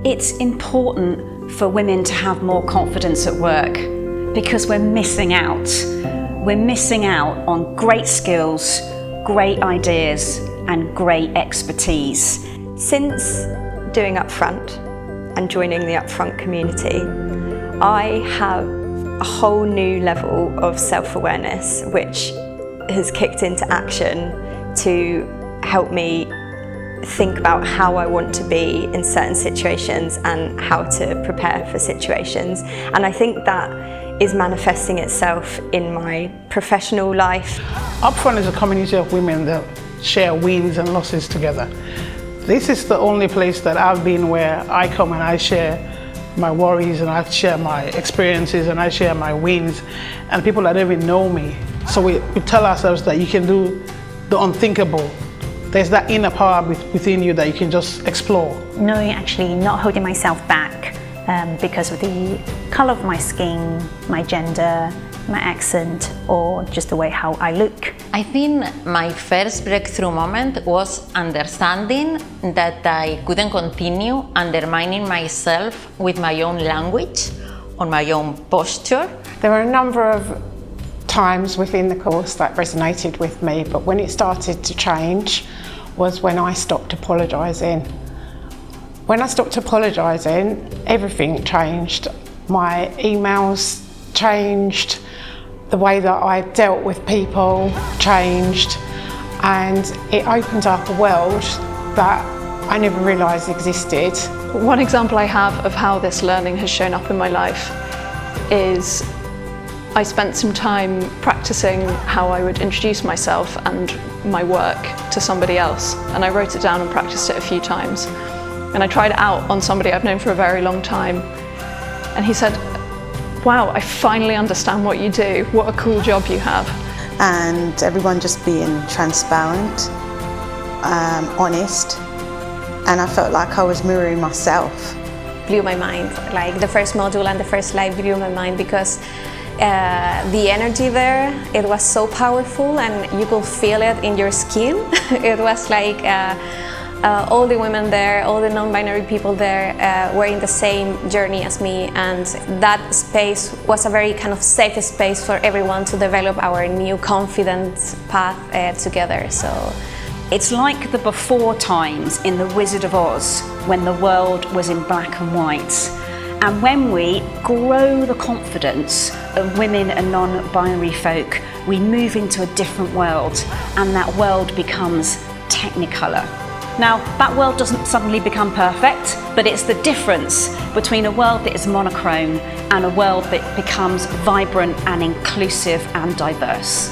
It's important for women to have more confidence at work because we're missing out. We're missing out on great skills, great ideas, and great expertise. Since doing UpFront and joining the UpFront community, I have a whole new level of self-awareness which has kicked into action to help me think about how I want to be in certain situations and how to prepare for situations. And I think that is manifesting itself in my professional life. UpFront is a community of women that share wins and losses together. This is the only place that I've been where I come and I share my worries and I share my experiences and I share my wins, and people that don't even know me. So we tell ourselves that you can do the unthinkable. There's that inner power within you that you can just explore. Knowing actually not holding myself back because of the colour of my skin, my gender, my accent, or just the way how I look. I think my first breakthrough moment was understanding that I couldn't continue undermining myself with my own language or my own posture. There were a number of times within the course that resonated with me, but when it started to change was when I stopped apologising. When I stopped apologising, everything changed. My emails changed, the way that I dealt with people changed, and it opened up a world that I never realised existed. One example I have of how this learning has shown up in my life is I spent some time practicing how I would introduce myself and my work to somebody else, and I wrote it down and practiced it a few times. And I tried it out on somebody I've known for a very long time, and he said, "Wow, I finally understand what you do. What a cool job you have." And everyone just being transparent, honest, and I felt like I was mirroring myself. Blew my mind. Like the first module and the first live blew my mind because the energy there, it was so powerful and you could feel it in your skin. It was like all the women there, all the non-binary people there were in the same journey as me, and that space was a very kind of safe space for everyone to develop our new confident path together. So it's like the before times in The Wizard of Oz when the world was in black and white. And when we grow the confidence of women and non-binary folk, we move into a different world, and that world becomes Technicolor. Now, that world doesn't suddenly become perfect, but it's the difference between a world that is monochrome and a world that becomes vibrant and inclusive and diverse.